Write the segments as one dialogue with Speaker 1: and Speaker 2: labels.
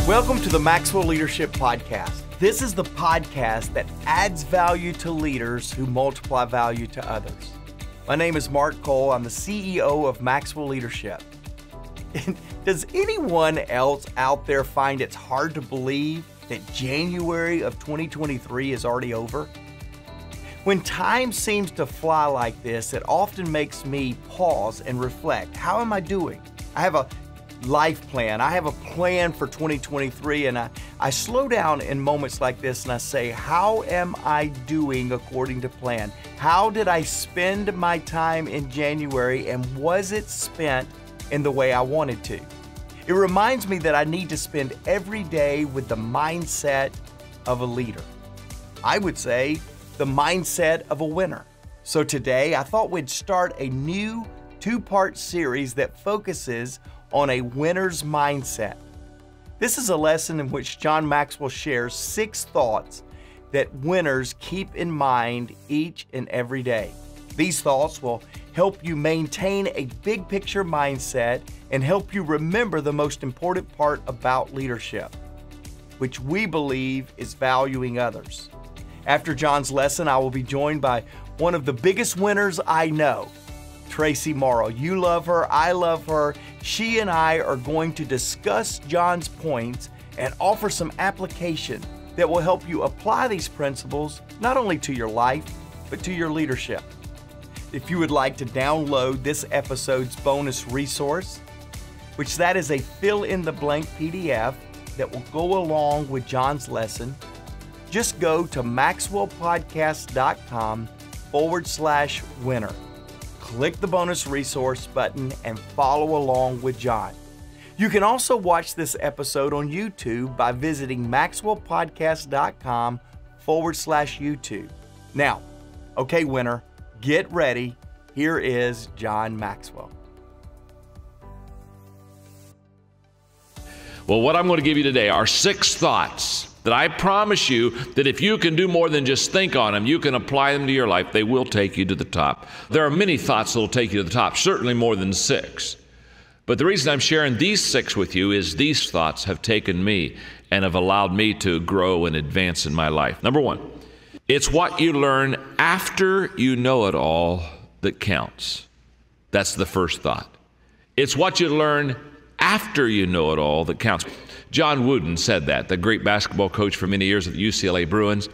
Speaker 1: Welcome to the Maxwell Leadership Podcast. This is the podcast that adds value to leaders who multiply value to others. My name is Mark Cole. I'm the CEO of Maxwell Leadership. Does anyone else out there find it's hard to believe that January of 2023 is already over? When time seems to fly like this, it often makes me pause and reflect. How am I doing? I have a life plan. I have a plan for 2023, and I slow down in moments like this and I say, how am I doing according to plan? How did I spend my time in January, and was it spent in the way I wanted to? It reminds me that I need to spend every day with the mindset of a leader. I would say the mindset of a winner. So today I thought we'd start a new two-part series that focuses on a winner's mindset. This is a lesson in which John Maxwell shares 6 thoughts that winners keep in mind each and every day. These thoughts will help you maintain a big picture mindset and help you remember the most important part about leadership, which we believe is valuing others. After John's lesson, I will be joined by one of the biggest winners I know, Traci Morrow. You love her, I love her. She and I are going to discuss John's points and offer some application that will help you apply these principles not only to your life, but to your leadership. If you would like to download this episode's bonus resource, which that is a fill-in-the-blank PDF that will go along with John's lesson, just go to maxwellpodcast.com/winner. Click the bonus resource button and follow along with John. You can also watch this episode on YouTube by visiting maxwellpodcast.com/YouTube. Now, okay, winner, get ready. Here is John Maxwell.
Speaker 2: Well, what I'm going to give you today are 6 thoughts that I promise you that if you can do more than just think on them, you can apply them to your life, they will take you to the top. There are many thoughts that will take you to the top, certainly more than 6. But the reason I'm sharing these 6 with you is these thoughts have taken me and have allowed me to grow and advance in my life. Number 1, it's what you learn after you know it all that counts. That's the first thought. It's what you learn after you know it all that counts. John Wooden said that, the great basketball coach for many years at the UCLA Bruins.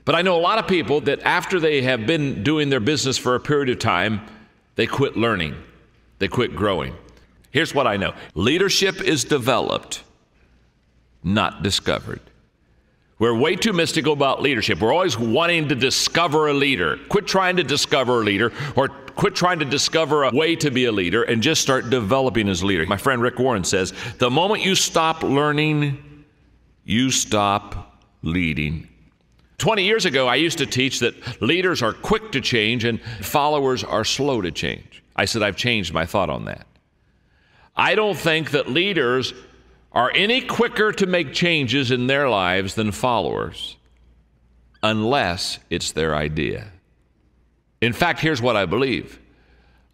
Speaker 2: But I know a lot of people that after they have been doing their business for a period of time, they quit learning. They quit growing. Here's what I know. Leadership is developed, not discovered. We're way too mystical about leadership. We're always wanting to discover a leader. Quit trying to discover a leader, or quit trying to discover a way to be a leader, and just start developing as a leader. My friend Rick Warren says, the moment you stop learning, you stop leading. 20 years ago, I used to teach that leaders are quick to change and followers are slow to change. I said, I've changed my thought on that. I don't think that leaders are any quicker to make changes in their lives than followers, unless it's their idea. In fact, here's what I believe.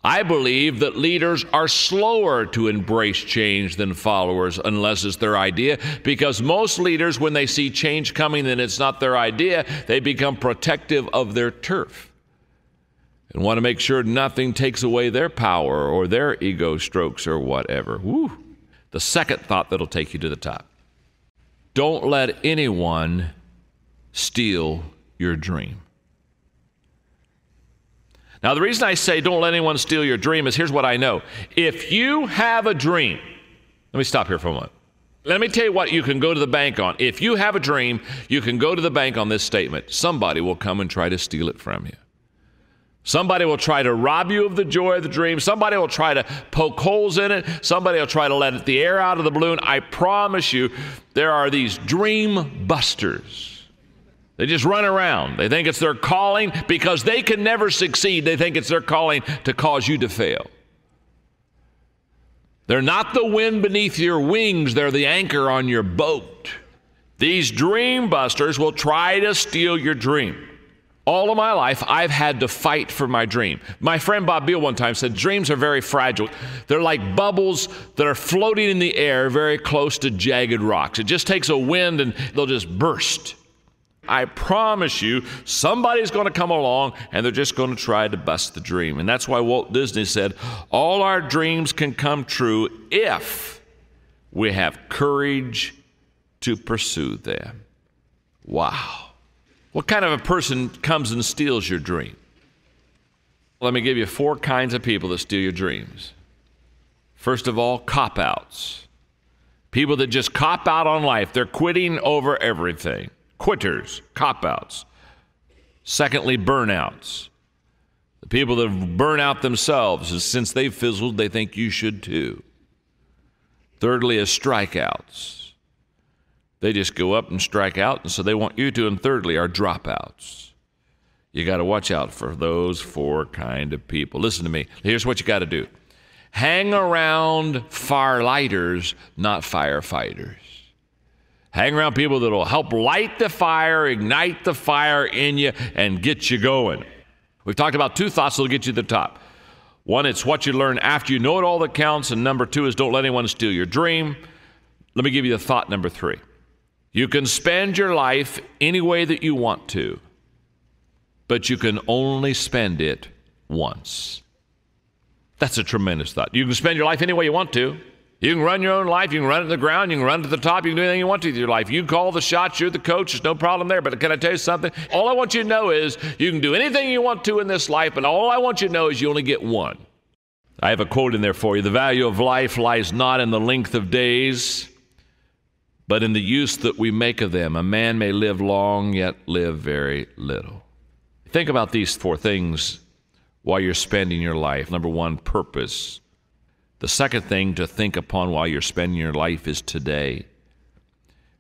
Speaker 2: I believe that leaders are slower to embrace change than followers, unless it's their idea, because most leaders, when they see change coming and it's not their idea, they become protective of their turf and want to make sure nothing takes away their power or their ego strokes or whatever. Woo. The second thought that'll take you to the top. Don't let anyone steal your dream. Now, the reason I say don't let anyone steal your dream is here's what I know. If you have a dream, let me stop here for a moment. Let me tell you what you can go to the bank on. If you have a dream, you can go to the bank on this statement. Somebody will come and try to steal it from you. Somebody will try to rob you of the joy of the dream. Somebody will try to poke holes in it. Somebody will try to let the air out of the balloon. I promise you, there are these dream busters. They just run around. They think it's their calling because they can never succeed. They think it's their calling to cause you to fail. They're not the wind beneath your wings. They're the anchor on your boat. These dream busters will try to steal your dream. All of my life, I've had to fight for my dream. My friend Bob Beal one time said, dreams are very fragile. They're like bubbles that are floating in the air very close to jagged rocks. It just takes a wind and they'll just burst. I promise you, somebody's going to come along and they're just going to try to bust the dream. And that's why Walt Disney said, all our dreams can come true if we have courage to pursue them. Wow. What kind of a person comes and steals your dream? Let me give you 4 kinds of people that steal your dreams. First of all, cop-outs. People that just cop out on life. They're quitting over everything. Quitters, cop-outs. Secondly, burnouts. The people that burn out themselves, and since they've fizzled, they think you should too. Thirdly is strikeouts. They just go up and strike out, and so they want you to. And thirdly are dropouts. You got to watch out for those 4 kind of people. Listen to me. Here's what you got to do. Hang around firelighters, not firefighters. Hang around people that will help light the fire, ignite the fire in you, and get you going. We've talked about 2 thoughts that will get you to the top. One, it's what you learn after you know it all that counts. And number 2 is don't let anyone steal your dream. Let me give you the thought number 3. You can spend your life any way that you want to, but you can only spend it once. That's a tremendous thought. You can spend your life any way you want to. You can run your own life. You can run it to the ground. You can run to the top. You can do anything you want to with your life. You call the shots. You're the coach. There's no problem there. But can I tell you something? All I want you to know is you can do anything you want to in this life, and all I want you to know is you only get one. I have a quote in there for you. The value of life lies not in the length of days, but in the use that we make of them. A man may live long, yet live very little. Think about these 4 things while you're spending your life. Number 1, purpose. The second thing to think upon while you're spending your life is today.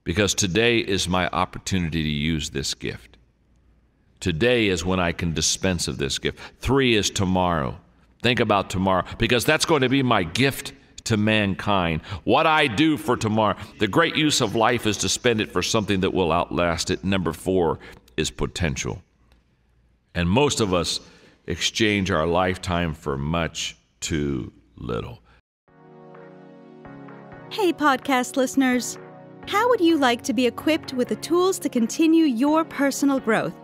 Speaker 2: Because today is my opportunity to use this gift. Today is when I can dispense of this gift. 3 is tomorrow. Think about tomorrow, because that's going to be my gift to mankind. What I do for tomorrow. The great use of life is to spend it for something that will outlast it. Number 4 is potential. And most of us exchange our lifetime for much too little.
Speaker 3: Hey, podcast listeners. How would you like to be equipped with the tools to continue your personal growth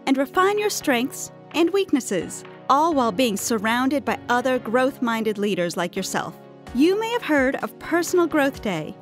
Speaker 3: and refine your strengths and weaknesses, all while being surrounded by other growth-minded leaders like yourself? You may have heard of Personal Growth Day.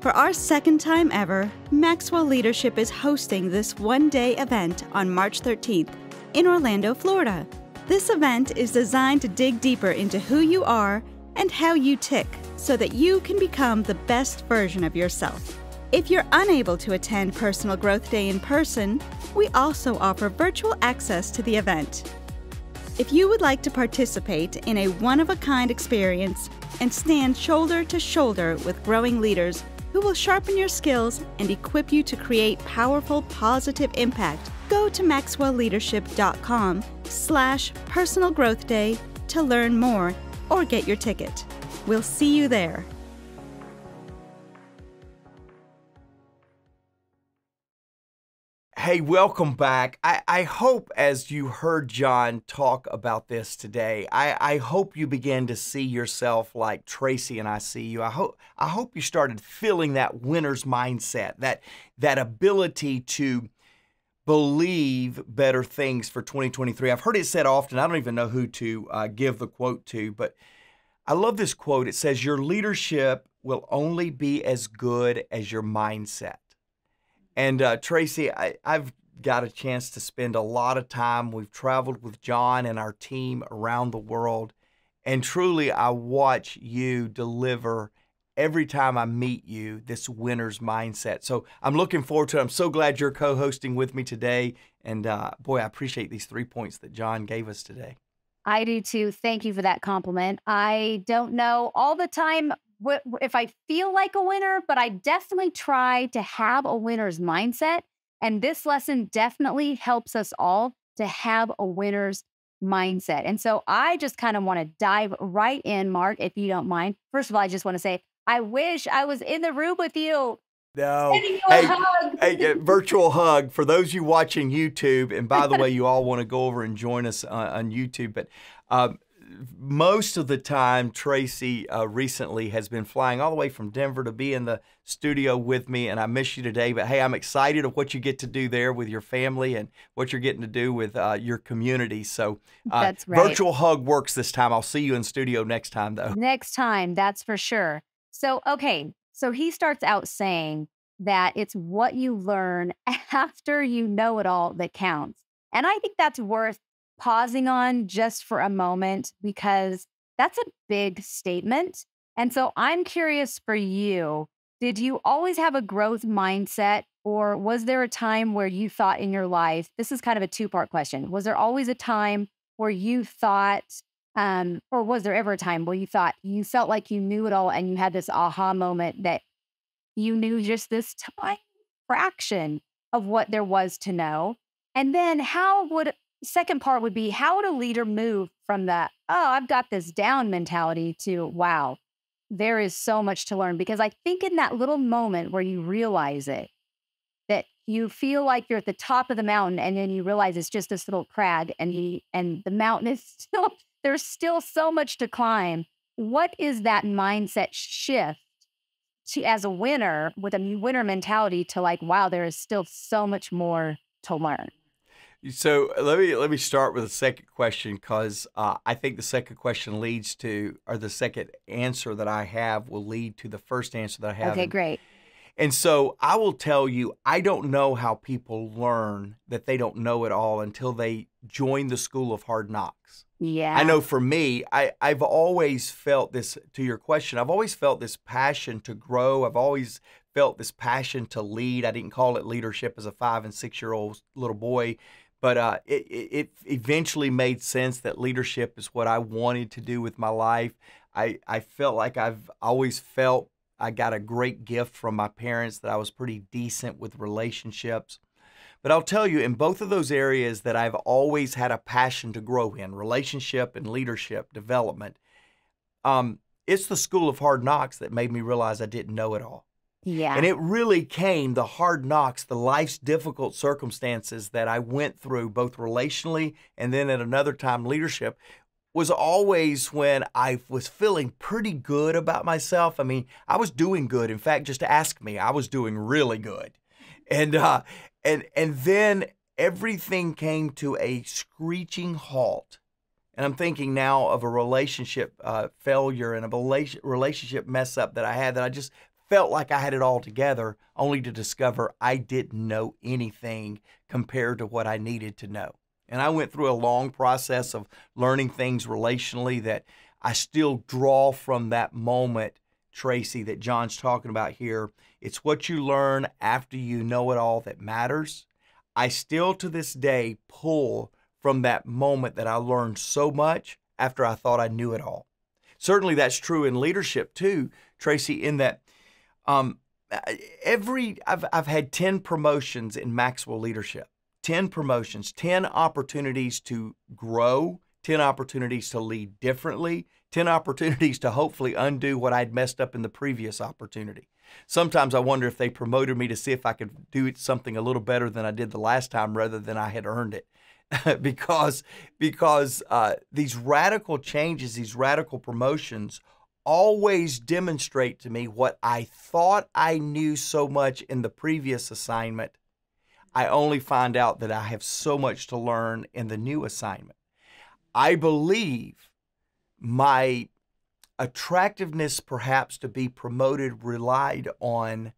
Speaker 3: For our 2nd time ever, Maxwell Leadership is hosting this one-day event on March 13th in Orlando, Florida. This event is designed to dig deeper into who you are and how you tick so that you can become the best version of yourself. If you're unable to attend Personal Growth Day in person, we also offer virtual access to the event. If you would like to participate in a one-of-a-kind experience and stand shoulder to shoulder with growing leaders who will sharpen your skills and equip you to create powerful, positive impact, go to maxwellleadership.com/personalgrowthday to learn more or get your ticket. We'll see you there.
Speaker 1: Hey, welcome back. I hope as you heard John talk about this today, I hope you began to see yourself like Traci and I see you. I hope you started feeling that winner's mindset, that ability to believe better things for 2023. I've heard it said often. I don't even know who to give the quote to, but I love this quote. It says, your leadership will only be as good as your mindset. And Traci, I've got a chance to spend a lot of time. We've traveled with John and our team around the world. And truly, I watch you deliver every time I meet you, this winner's mindset. So I'm looking forward to it. I'm so glad you're co-hosting with me today. And boy, I appreciate these 3 points that John gave us today.
Speaker 4: I do too. Thank you for that compliment. I don't know all the time if I feel like a winner, but I definitely try to have a winner's mindset. And this lesson definitely helps us all to have a winner's mindset. And so I just kind of want to dive right in, Mark, if you don't mind. First of all, I just want to say, I wish I was in the room with you
Speaker 1: No.
Speaker 4: Sending you a hug.
Speaker 1: Hey, virtual hug for those of you watching YouTube. And by the way, you all want to go over and join us on YouTube. But most of the time, Traci recently has been flying all the way from Denver to be in the studio with me. And I miss you today. But hey, I'm excited of what you get to do there with your family and what you're getting to do with your community. So
Speaker 4: That's right.
Speaker 1: Virtual hug works this time. I'll see you in studio next time, though.
Speaker 4: Next time, that's for sure. So, okay. So he starts out saying that it's what you learn after you know it all that counts. And I think that's worth pausing on just for a moment because that's a big statement. And so I'm curious for you, did you always have a growth mindset, or was there a time where you thought in your life, this is kind of a two-part question, was there always a time where you thought, or was there ever a time where you thought you felt like you knew it all and you had this aha moment that you knew just this tiny fraction of what there was to know? And then second part would be, how would a leader move from the, oh, I've got this down mentality to, wow, there is so much to learn? Because I think in that little moment where you realize it, that you feel like you're at the top of the mountain and then you realize it's just this little crag and the mountain is still, there's still so much to climb. What is that mindset shift to, as a winner with a winner mentality, to like, wow, there is still so much more to learn?
Speaker 1: So let me start with the second question, because I think the second question leads to, or the second answer that I have will lead to the first answer that I have.
Speaker 4: Okay, great.
Speaker 1: And so I will tell you, I don't know how people learn that they don't know it all until they join the school of hard knocks.
Speaker 4: Yeah.
Speaker 1: I know for me, I've always felt this, to your question, I've always felt this passion to grow. I've always felt this passion to lead. I didn't call it leadership as a 5- and 6-year-old little boy, but it eventually made sense that leadership is what I wanted to do with my life. I felt like I've always felt I got a great gift from my parents, that I was pretty decent with relationships. But I'll tell you, in both of those areas that I've always had a passion to grow in, relationship and leadership development, it's the school of hard knocks that made me realize I didn't know it all.
Speaker 4: Yeah.
Speaker 1: And it really came, the hard knocks, the life's difficult circumstances that I went through, both relationally and then at another time leadership, was always when I was feeling pretty good about myself. I mean, I was doing good. In fact, just ask me, I was doing really good. And then everything came to a screeching halt. And I'm thinking now of a relationship failure and a relationship mess up that I had, that I just felt like I had it all together, only to discover I didn't know anything compared to what I needed to know. And I went through a long process of learning things relationally that I still draw from that moment, Traci, that John's talking about here. It's what you learn after you know it all that matters. I still to this day pull from that moment that I learned so much after I thought I knew it all. Certainly that's true in leadership too, Traci, in that I've had 10 promotions in Maxwell leadership. 10 promotions, 10 opportunities to grow, 10 opportunities to lead differently, 10 opportunities to hopefully undo what I'd messed up in the previous opportunity. Sometimes I wonder if they promoted me to see if I could do something a little better than I did the last time rather than I had earned it. because these radical changes, these radical promotions always demonstrate to me what I thought I knew so much in the previous assignment. I only find out that I have so much to learn in the new assignment. I believe my attractiveness perhaps to be promoted relied on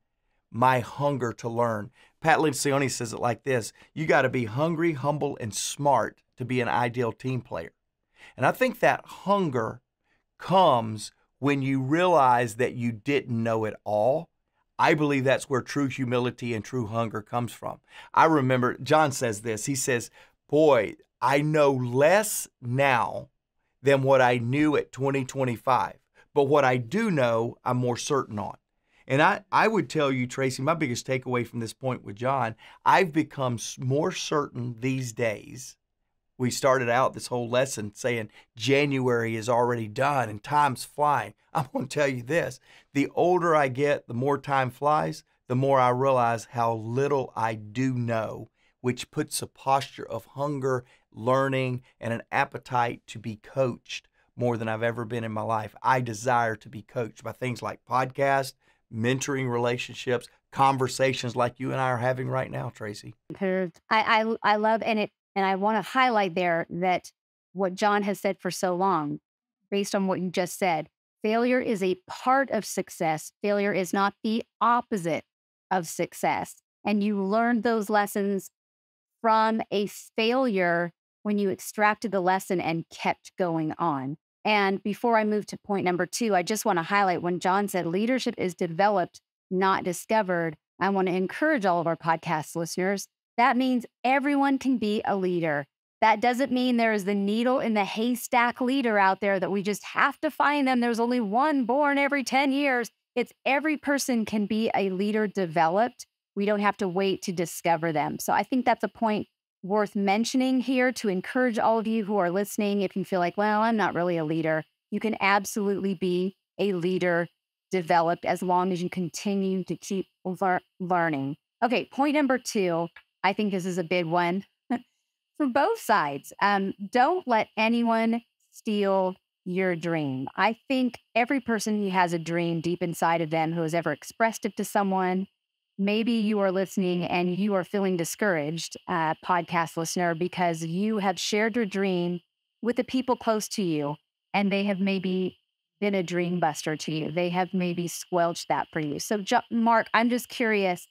Speaker 1: my hunger to learn. Pat Lencioni says it like this: you got to be hungry, humble, and smart to be an ideal team player. And I think that hunger comes when you realize that you didn't know it all. I believe that's where true humility and true hunger comes from. I remember John says this. He says, boy, I know less now than what I knew at 2025. But what I do know, I'm more certain on. And I would tell you, Traci, my biggest takeaway from this point with John, I've become more certain these days. We started out this whole lesson saying January is already done and time's flying. I'm going to tell you this: the older I get, the more time flies, the more I realize how little I do know, which puts a posture of hunger, learning, and an appetite to be coached more than I've ever been in my life. I desire to be coached by things like podcasts, mentoring relationships, conversations like you and I are having right now, Traci.
Speaker 4: I love, and I want to highlight there that what John has said for so long, based on what you just said, failure is a part of success. Failure is not the opposite of success. And you learned those lessons from a failure when you extracted the lesson and kept going on. And before I move to point number 2, I just want to highlight when John said leadership is developed, not discovered. I want to encourage all of our podcast listeners. That means everyone can be a leader. That doesn't mean there is the needle in the haystack leader out there that we just have to find them. There's only one born every 10 years. It's every person can be a leader developed. We don't have to wait to discover them. So I think that's a point worth mentioning here to encourage all of you who are listening. If you feel like, well, I'm not really a leader, you can absolutely be a leader developed as long as you continue to keep learning. Okay, point number 2, I think this is a big one for both sides. Don't let anyone steal your dream. I think every person who has a dream deep inside of them who has ever expressed it to someone, maybe you are listening and you are feeling discouraged, podcast listener, because you have shared your dream with the people close to you and they have maybe been a dream buster to you. They have maybe squelched that for you. So Mark, I'm just curious,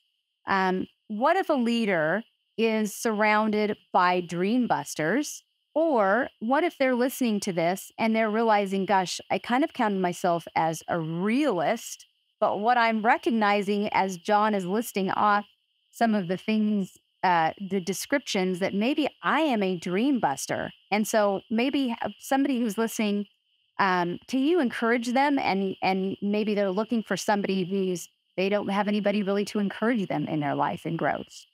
Speaker 4: what if a leader is surrounded by dream busters? Or what if they're listening to this and they're realizing, gosh, I kind of counted myself as a realist, but what I'm recognizing as John is listing off some of the things, the descriptions, that maybe I am a dream buster. And so maybe somebody who's listening, can you encourage them? And maybe they're looking for somebody they don't have anybody really to encourage them in their life and growth.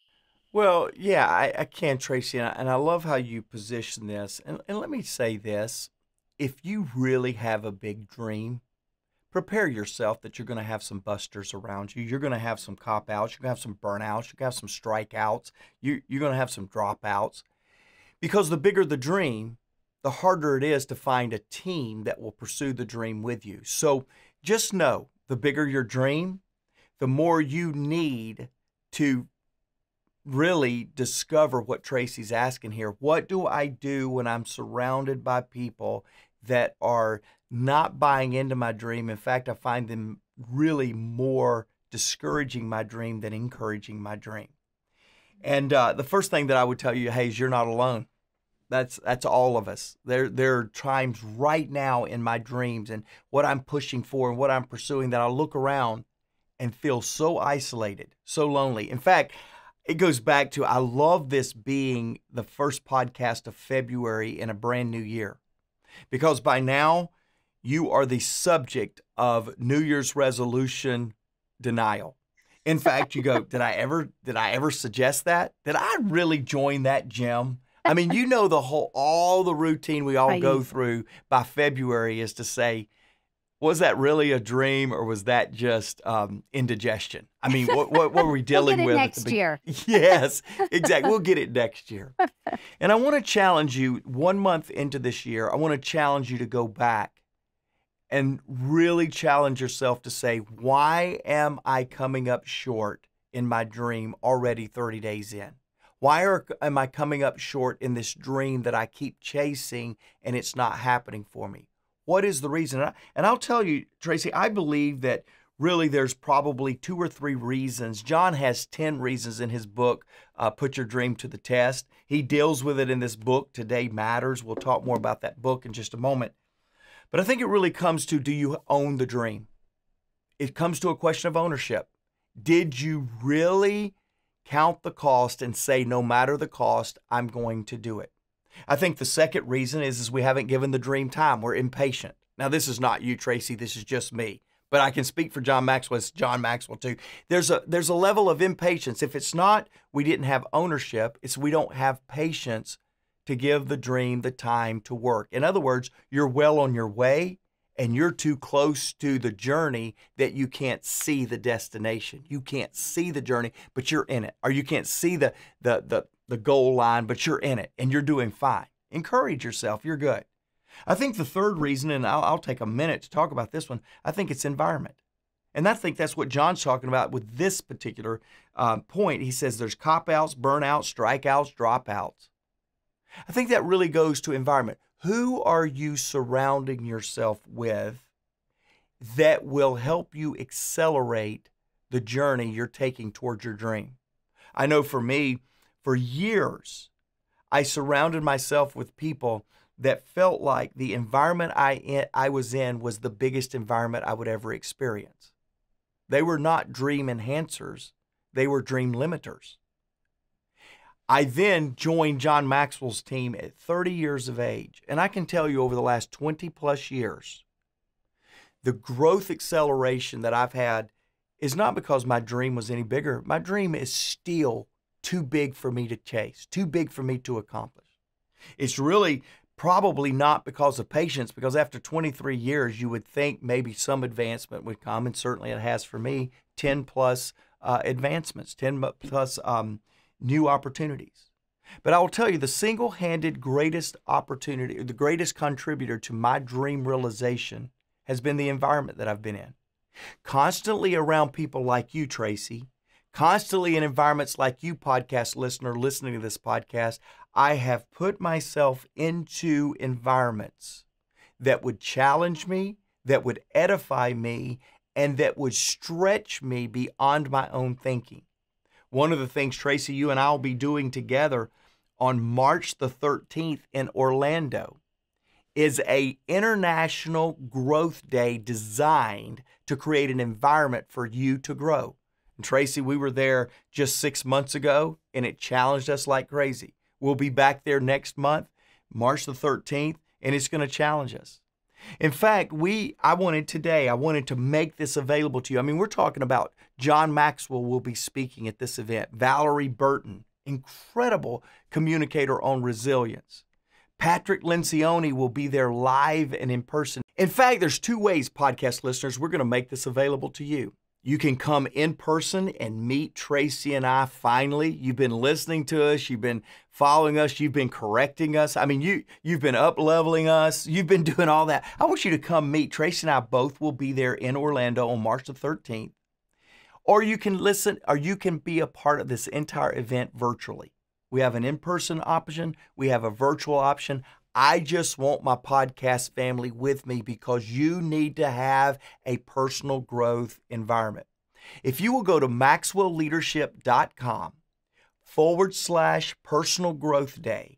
Speaker 1: Well, yeah, I can, Traci, and I love how you position this. And let me say this. If you really have a big dream, prepare yourself that you're going to have some busters around you. You're going to have some cop-outs. You're going to have some burnouts. You're going to have some strikeouts. You're going to have some dropouts. Because the bigger the dream, the harder it is to find a team that will pursue the dream with you. So just know, the bigger your dream, the more you need to really discover what Traci's asking here. What do I do when I'm surrounded by people that are not buying into my dream? In fact, I find them really more discouraging my dream than encouraging my dream. And the first thing that I would tell you, hey, is you're not alone. That's all of us. There are times right now in my dreams and what I'm pushing for and what I'm pursuing that I look around and feel so isolated, so lonely. In fact, it goes back to, I love this being the first podcast of February in a brand new year, because by now you are the subject of New Year's resolution denial. In fact, you go, did I ever suggest that? Did I really join that gym? I mean, you know, all the routine we all go through by February is to say, was that really a dream or was that just indigestion? I mean, what were we dealing with
Speaker 4: next year?
Speaker 1: Yes, exactly. We'll get it next year. And I want to challenge you, 1 month into this year, I want to challenge you to go back and really challenge yourself to say, why am I coming up short in my dream already 30 days in? Why am I coming up short in this dream that I keep chasing and it's not happening for me? What is the reason? And I'll tell you, Traci, I believe that really there's probably 2 or 3 reasons. John has 10 reasons in his book, Put Your Dream to the Test. He deals with it in this book, Today Matters. We'll talk more about that book in just a moment. But I think it really comes to, do you own the dream? It comes to a question of ownership. Did you really count the cost and say, no matter the cost, I'm going to do it? I think the second reason is we haven't given the dream time. We're impatient. Now, this is not you, Traci. This is just me. But I can speak for John Maxwell. It's John Maxwell, too. There's a level of impatience. If it's not we didn't have ownership, it's we don't have patience to give the dream the time to work. In other words, you're well on your way, and you're too close to the journey that you can't see the destination. You can't see the journey, but you're in it. Or you can't see the goal line, but you're in it and you're doing fine. Encourage yourself. You're good. I think the third reason, and I'll take a minute to talk about this one, I think it's environment. And I think that's what John's talking about with this particular point. He says there's cop-outs, burnouts, strikeouts, dropouts. I think that really goes to environment. Who are you surrounding yourself with that will help you accelerate the journey you're taking towards your dream? I know for me, for years, I surrounded myself with people that felt like the environment I was in was the biggest environment I would ever experience. They were not dream enhancers. They were dream limiters. I then joined John Maxwell's team at 30 years of age. And I can tell you over the last 20 plus years, the growth acceleration that I've had is not because my dream was any bigger. My dream is still too big for me to chase, too big for me to accomplish. It's really probably not because of patience, because after 23 years, you would think maybe some advancement would come, and certainly it has for me, 10 plus advancements, 10 plus new opportunities. But I will tell you, the single-handed greatest opportunity, the greatest contributor to my dream realization has been the environment that I've been in. Constantly around people like you, Traci, constantly in environments like you, podcast listener, listening to this podcast, I have put myself into environments that would challenge me, that would edify me, and that would stretch me beyond my own thinking. One of the things, Traci, you and I will be doing together on March the 13th in Orlando is an international growth day designed to create an environment for you to grow. And Traci, we were there just 6 months ago, and it challenged us like crazy. We'll be back there next month, March the 13th, and it's going to challenge us. In fact, I wanted to make this available to you. I mean, we're talking about John Maxwell will be speaking at this event. Valerie Burton, incredible communicator on resilience. Patrick Lencioni will be there live and in person. In fact, there's two ways, podcast listeners, we're going to make this available to you. You can come in person and meet Traci and I finally. You've been listening to us. You've been following us. You've been correcting us. I mean, you've been up-leveling us. You've been doing all that. I want you to come meet. Traci and I both will be there in Orlando on March the 13th. Or you can listen, or you can be a part of this entire event virtually. We have an in-person option. We have a virtual option. I just want my podcast family with me because you need to have a personal growth environment. If you will go to maxwellleadership.com/personal growth day,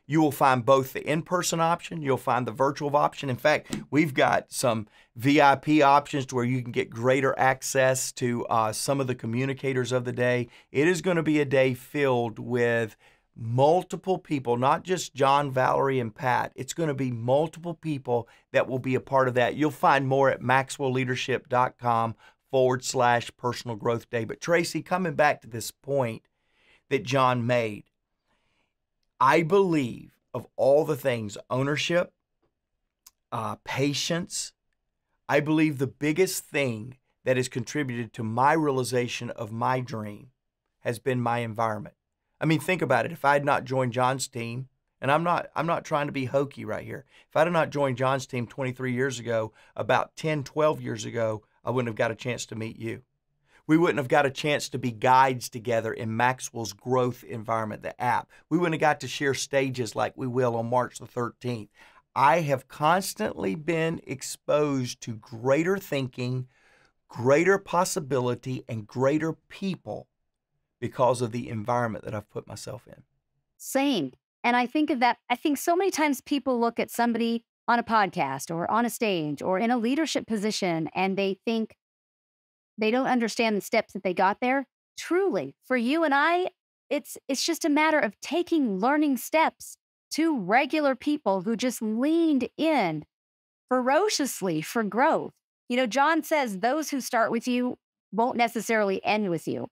Speaker 1: you will find both the in-person option, you'll find the virtual option. In fact, we've got some VIP options to where you can get greater access to some of the communicators of the day. It is going to be a day filled with multiple people, not just John, Valerie, and Pat. It's going to be multiple people that will be a part of that. You'll find more at maxwellleadership.com/personal growth day. But Traci, coming back to this point that John made, I believe of all the things, ownership, patience, I believe the biggest thing that has contributed to my realization of my dream has been my environment. I mean, think about it. If I had not joined John's team, and I'm not trying to be hokey right here. If I had not joined John's team 23 years ago, about 10, 12 years ago, I wouldn't have got a chance to meet you. We wouldn't have got a chance to be guides together in Maxwell's growth environment, the app. We wouldn't have got to share stages like we will on March the 13th. I have constantly been exposed to greater thinking, greater possibility, and greater people because of the environment that I've put myself in.
Speaker 4: Same. And I think of that. I think so many times people look at somebody on a podcast or on a stage or in a leadership position and they think they don't understand the steps that they got there. Truly, for you and I, it's just a matter of taking learning steps to regular people who just leaned in ferociously for growth. You know, John says those who start with you won't necessarily end with you.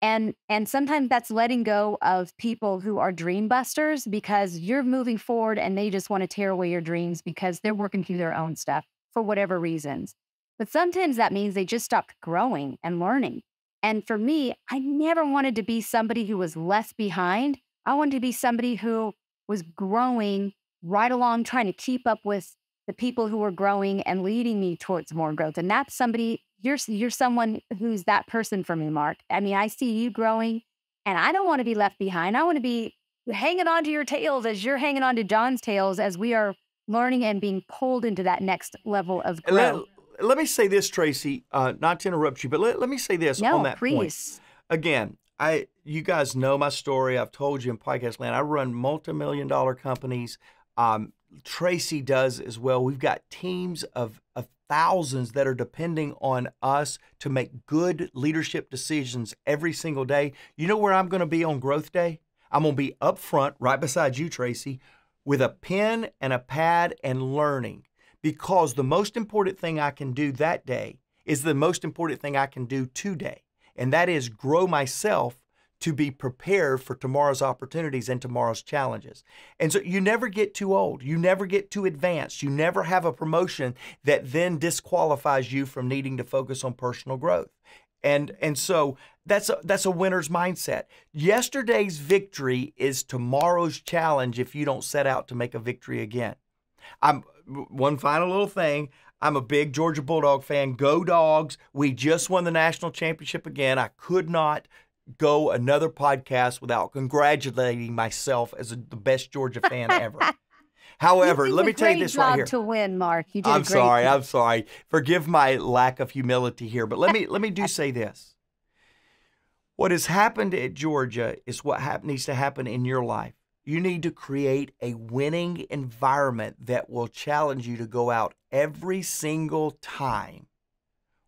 Speaker 4: And sometimes that's letting go of people who are dream busters because you're moving forward and they just want to tear away your dreams because they're working through their own stuff. for whatever reasons. But sometimes that means they just stopped growing and learning. And for me, I never wanted to be somebody who was left behind. I wanted to be somebody who was growing right along, trying to keep up with the people who were growing and leading me towards more growth. And that's somebody, you're someone who's that person for me, Mark. I mean, I see you growing and I don't want to be left behind. I want to be hanging on to your tails as you're hanging on to John's tails as we are learning and being pulled into that next level of growth.
Speaker 1: Let me say this, Traci, not to interrupt you, but let me say this on that
Speaker 4: please.
Speaker 1: point. Again, you guys know my story. I've told you in podcast land. I run multi-million-dollar companies. Traci does as well. We've got teams of thousands that are depending on us to make good leadership decisions every single day. You know where I'm going to be on growth day? I'm going to be up front, right beside you, Traci, with a pen and a pad and learning. Because the most important thing I can do that day is the most important thing I can do today. And that is grow myself to be prepared for tomorrow's opportunities and tomorrow's challenges. And so you never get too old. You never get too advanced. You never have a promotion that then disqualifies you from needing to focus on personal growth. And so that's a winner's mindset. Yesterday's victory is tomorrow's challenge if you don't set out to make a victory again. One final little thing. I'm a big Georgia Bulldog fan. Go Dogs. We just won the national championship again. I could not go another podcast without congratulating myself as the best Georgia fan ever. However, let me tell you this right here.
Speaker 4: To win, Mark. You did
Speaker 1: I'm sorry. Forgive my lack of humility here, but let me do say this. What has happened at Georgia is what needs to happen in your life. You need to create a winning environment that will challenge you to go out every single time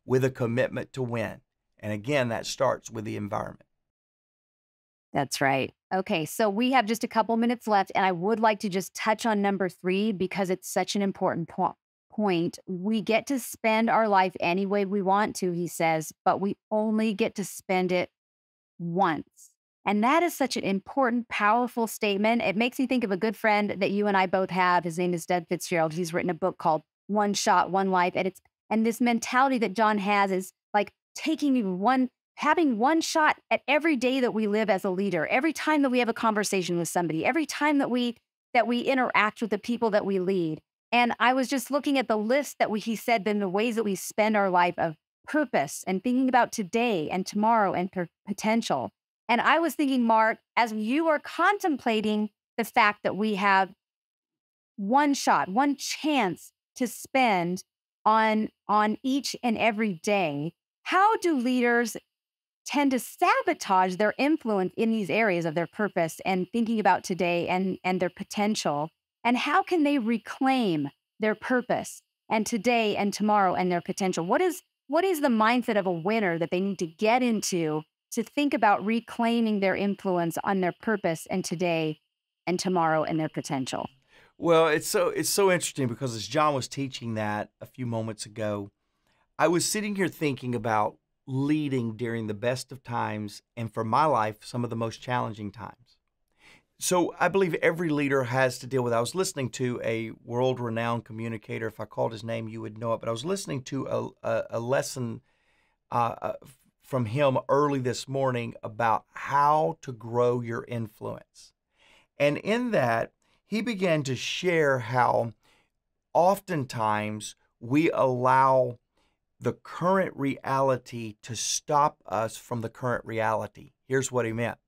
Speaker 1: with a commitment to win. And again, that starts with the environment.
Speaker 4: That's right. Okay, so we have just a couple minutes left, and I would like to just touch on number 3 because it's such an important point. We get to spend our life any way we want to, he says, but we only get to spend it once. And that is such an important, powerful statement. It makes me think of a good friend that you and I both have. His name is Doug Fitzgerald. He's written a book called One Shot, One Life. And this mentality that John has is like having one shot at every day that we live as a leader, every time that we have a conversation with somebody, every time that we interact with the people that we lead. And I was just looking at the list that he said, then the ways that we spend our life of purpose and thinking about today and tomorrow and potential. And I was thinking, Mark, as you are contemplating the fact that we have one shot, one chance to spend on each and every day, how do leaders tend to sabotage their influence in these areas of their purpose and thinking about today and their potential? And how can they reclaim their purpose and today and tomorrow and their potential? What is the mindset of a winner that they need to get into to think about reclaiming their influence on their purpose and today and tomorrow and their potential?
Speaker 1: Well, it's so interesting because as John was teaching that a few moments ago, I was sitting here thinking about leading during the best of times and for my life, some of the most challenging times. So I believe every leader has to deal with. I was listening to a world-renowned communicator. If I called his name, you would know it. But I was listening to a lesson from him early this morning about how to grow your influence. And in that, he began to share how oftentimes we allow the current reality to stop us from the current reality. Here's what he meant.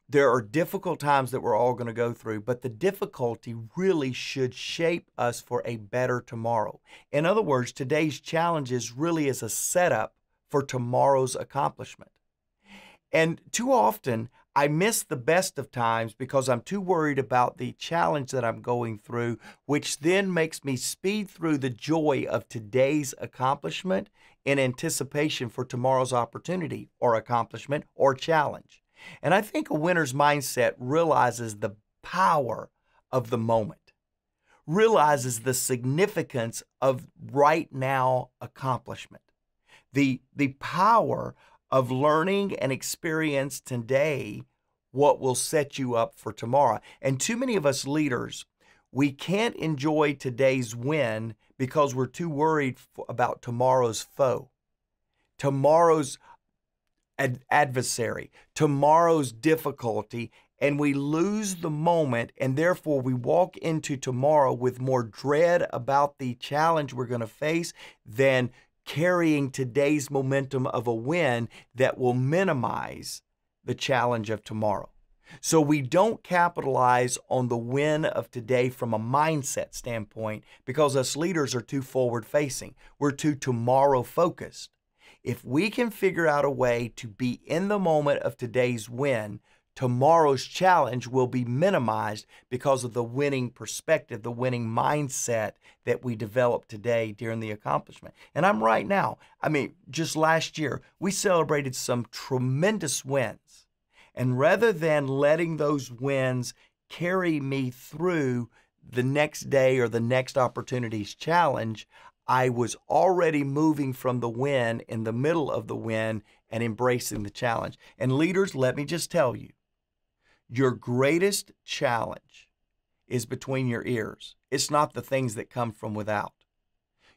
Speaker 1: There are difficult times that we're all going to go through, but the difficulty really should shape us for a better tomorrow. In other words, today's challenges really is a setup for tomorrow's accomplishment. And too often, I miss the best of times because I'm too worried about the challenge that I'm going through, which then makes me speed through the joy of today's accomplishment in anticipation for tomorrow's opportunity or accomplishment or challenge. And I think a winner's mindset realizes the power of the moment, realizes the significance of right now accomplishment, the power of learning and experience today what will set you up for tomorrow. And too many of us leaders, We can't enjoy today's win because we're too worried about tomorrow's foe, tomorrow's adversary, tomorrow's difficulty, and we lose the moment, and therefore we walk into tomorrow with more dread about the challenge we're going to face than carrying today's momentum of a win that will minimize the challenge of tomorrow. So we don't capitalize on the win of today from a mindset standpoint because us leaders are too forward-facing. We're too tomorrow-focused. If we can figure out a way to be in the moment of today's win, tomorrow's challenge will be minimized because of the winning perspective, the winning mindset that we developed today during the accomplishment. And I'm right now. I mean, just last year, we celebrated some tremendous wins. And rather than letting those wins carry me through the next day or the next opportunity's challenge, I was already moving from the win in the middle of the win and embracing the challenge. And leaders, let me just tell you, your greatest challenge is between your ears. It's not the things that come from without.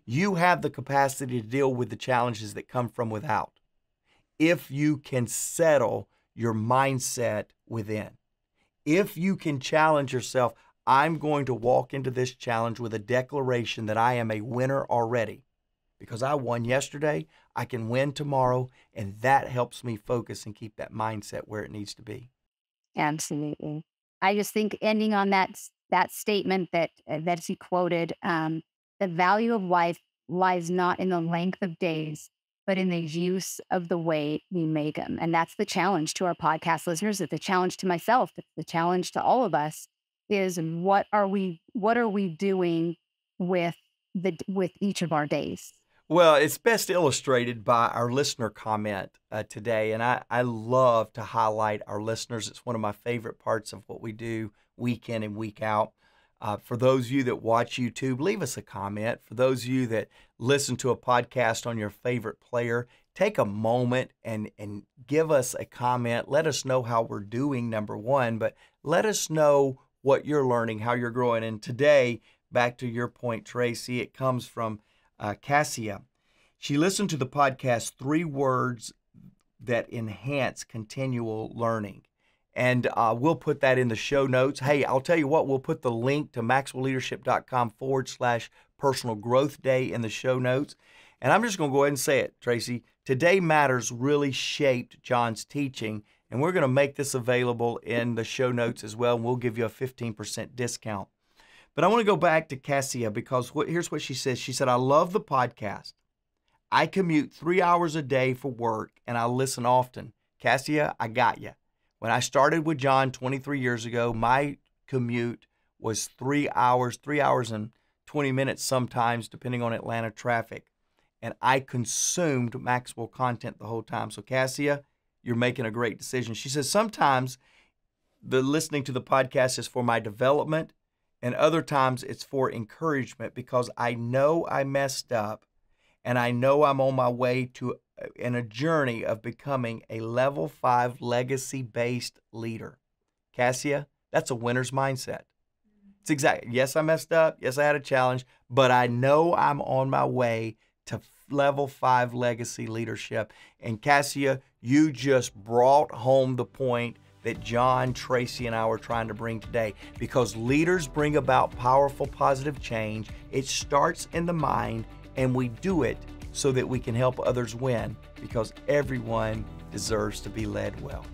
Speaker 1: You have the capacity to deal with the challenges that come from without if you can settle your mindset within. If you can challenge yourself, I'm going to walk into this challenge with a declaration that I am a winner already. Because I won yesterday, I can win tomorrow, and that helps me focus and keep that mindset where it needs to be.
Speaker 4: Absolutely. I just think ending on that statement that he quoted, the value of life lies not in the length of days, but in the use of the way we make them. And that's the challenge to our podcast listeners. It's the challenge to myself. It's the challenge to all of us is what are we doing with each of our days?
Speaker 1: Well, it's best illustrated by our listener comment today. And I love to highlight our listeners. It's one of my favorite parts of what we do week in and week out. For those of you that watch YouTube, leave us a comment. For those of you that listen to a podcast on your favorite player, take a moment and give us a comment. Let us know how we're doing, number one, but let us know what you're learning, how you're growing. And today, back to your point, Traci, it comes from Cassia. She listened to the podcast, 3 words that enhance continual learning. And we'll put that in the show notes. Hey, I'll tell you what, we'll put the link to maxwellleadership.com/personal growth day in the show notes. And I'm just going to go ahead and say it, Traci. Today Matters really shaped John's teaching, and we're going to make this available in the show notes as well, and we'll give you a 15% discount. But I want to go back to Cassia because here's what she says. She said, I love the podcast. I commute 3 hours a day for work, and I listen often. Cassia, I got you. When I started with John 23 years ago, my commute was 3 hours and 20 minutes sometimes, depending on Atlanta traffic. And I consumed Maxwell content the whole time. So Cassia, you're making a great decision. She says, sometimes the listening to the podcast is for my development, and other times it's for encouragement because I know I messed up and I know I'm on my way to in a journey of becoming a level 5 legacy-based leader. Cassia, that's a winner's mindset. It's exactly, yes, I messed up. Yes, I had a challenge, but I know I'm on my way to level 5 legacy leadership. And Cassia, you just brought home the point that John, Traci, and I were trying to bring today. Because leaders bring about powerful, positive change. It starts in the mind, and we do it so that we can help others win, because everyone deserves to be led well.